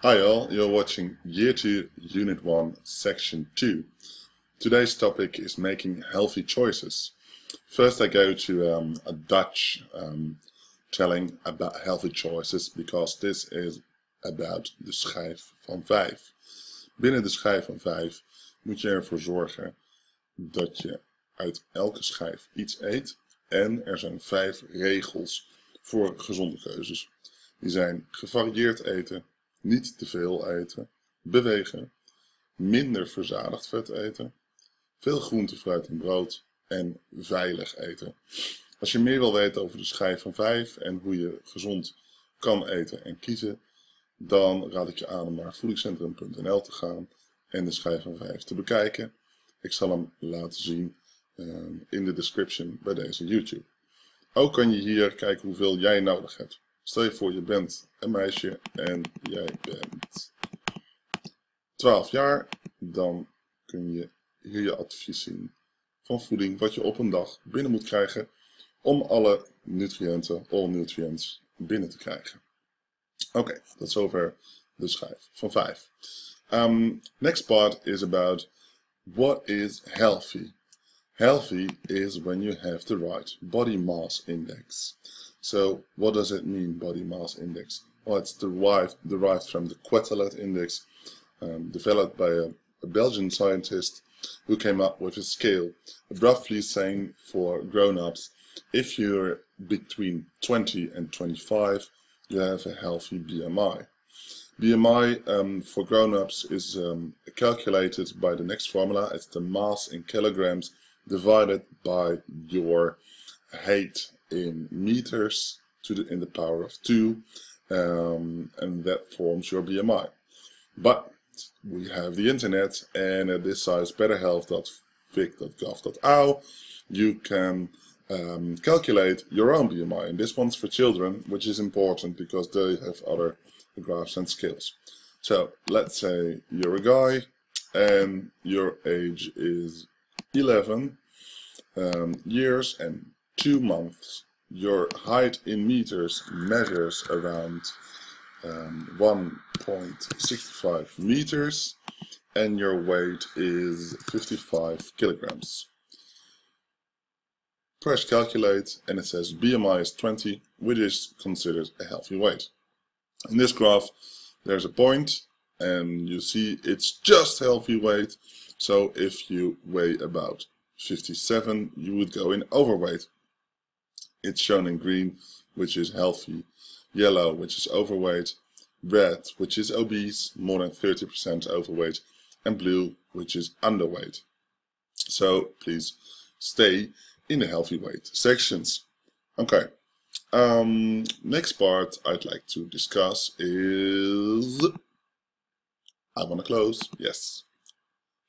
Hi all, you're watching Year 2, Unit 1, Section 2. Today's topic is making healthy choices. First I go to a Dutch telling about healthy choices because this is about de schijf van 5. Binnen de schijf van 5 moet je ervoor zorgen dat je uit elke schijf iets eet en er zijn 5 regels voor gezonde keuzes. Die zijn gevarieerd eten, niet te veel eten, bewegen, minder verzadigd vet eten, veel groente, fruit en brood en veilig eten. Als je meer wil weten over de schijf van 5 en hoe je gezond kan eten en kiezen, dan raad ik je aan om naar voedingscentrum.nl te gaan en de schijf van 5 te bekijken. Ik zal hem laten zien in de description bij deze YouTube. Ook kan je hier kijken hoeveel jij nodig hebt. Stel je voor je bent een meisje en jij bent 12 jaar, dan kun je hier je advies zien van voeding wat je op een dag binnen moet krijgen om alle nutriënten, all nutrients, binnen te krijgen. Oké, tot zover de schijf van 5. Next part is about what is healthy. Healthy is when you have the right body mass index. So what does it mean, body mass index? Well, it's derived from the Quetelet index, developed by a Belgian scientist who came up with a scale, roughly saying for grown-ups, if you're between 20 and 25, you have a healthy BMI. BMI for grown-ups is calculated by the next formula. It's the mass in kilograms divided by your height in meters in the power of 2, and that forms your BMI. But we have the internet, and at this size, betterhealth.vic.gov.au, you can calculate your own BMI, and this one's for children, which is important because they have other graphs and scales. So let's say you're a guy and your age is 11 years and 2 months. Your height in meters measures around 1.65 meters and your weight is 55 kilograms. Press calculate and it says BMI is 20, which is considered a healthy weight. In this graph there's a point and you see it's just healthy weight. So if you weigh about 57, you would go in overweight. It's shown in green, which is healthy, yellow, which is overweight, red, which is obese, more than 30% overweight, and blue, which is underweight. So please stay in the healthy weight sections. Okay, next part I'd like to discuss is, I want to close, yes.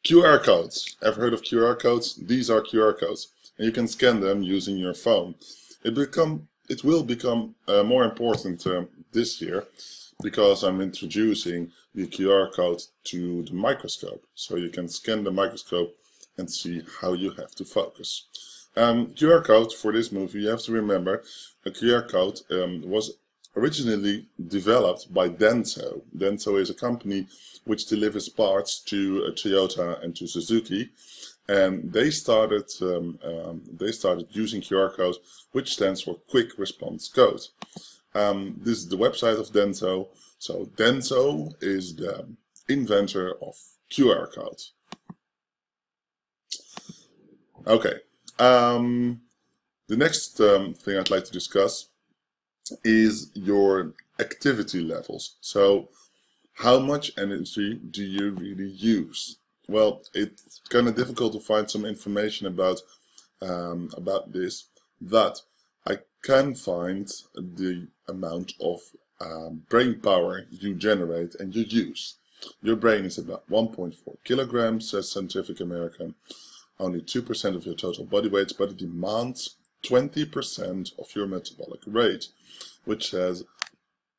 QR codes. Ever heard of QR codes? These are QR codes, and you can scan them using your phone. It will become more important this year because I'm introducing the QR code to the microscope, so you can scan the microscope and see how you have to focus. QR code for this movie, you have to remember, a QR code was originally developed by Denso. Denso is a company which delivers parts to Toyota and to Suzuki, and they started using QR code, which stands for Quick Response Code. This is the website of Denso. So Denso is the inventor of QR code. Okay. The next thing I'd like to discuss is your activity levels. So how much energy do you really use? Well, it's kind of difficult to find some information about this, but I can find the amount of brain power you generate and you use. Your brain is about 1.4 kilograms, says Scientific American, only 2% of your total body weight, but it demands 20% of your metabolic rate, which says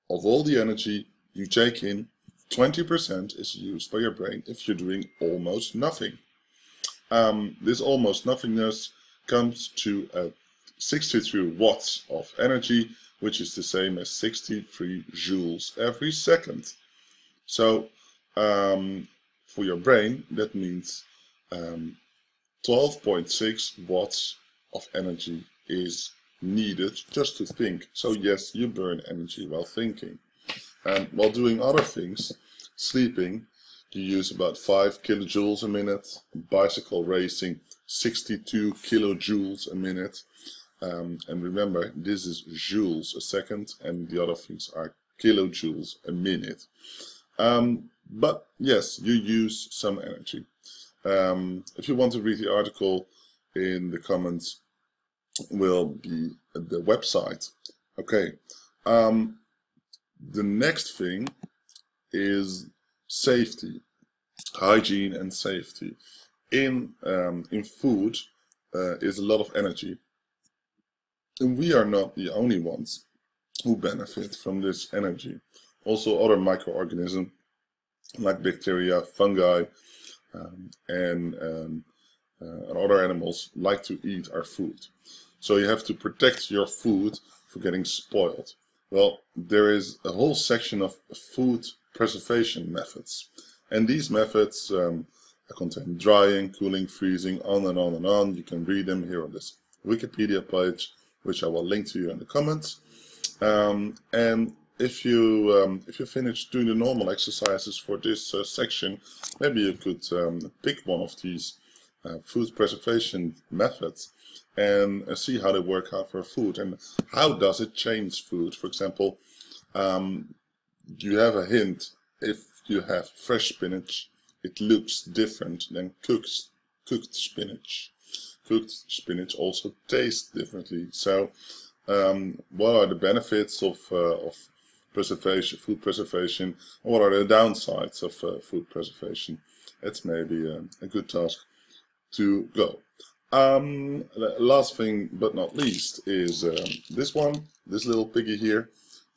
of all the energy you take in, 20% is used by your brain if you're doing almost nothing. This almost nothingness comes to 63 watts of energy, which is the same as 63 joules every second. So for your brain, that means 12.6 watts of energy is needed just to think. So yes, you burn energy while thinking. And while doing other things, sleeping, you use about 5 kilojoules a minute. Bicycle racing, 62 kilojoules a minute. And remember, this is joules a second, and the other things are kilojoules a minute. But yes, you use some energy. If you want to read the article, in the comments will be the website. Okay. The next thing is safety, hygiene and safety. In food is a lot of energy, and we are not the only ones who benefit from this energy. Also other microorganisms like bacteria, fungi, and other animals like to eat our food. So you have to protect your food for getting spoiled. Well, there is a whole section of food preservation methods. And these methods contain drying, cooling, freezing, on and on and on. You can read them here on this Wikipedia page, which I will link to you in the comments. And if you finish doing the normal exercises for this section, maybe you could pick one of these food preservation methods and see how they work out for food and how does it change food. For example, you have a hint: if you have fresh spinach, it looks different than cooked spinach. Cooked spinach also tastes differently. So what are the benefits of preservation, food preservation, and what are the downsides of food preservation? It's maybe a good task to go. The last thing but not least is this one, this little piggy here.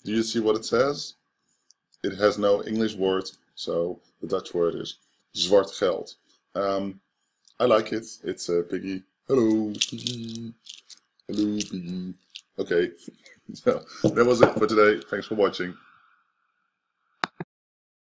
Do you see what it says? It has no English word, so the Dutch word is zwart geld. I like it. It's a piggy. Hello, piggy. Hello, piggy. Okay, so that was it for today. Thanks for watching.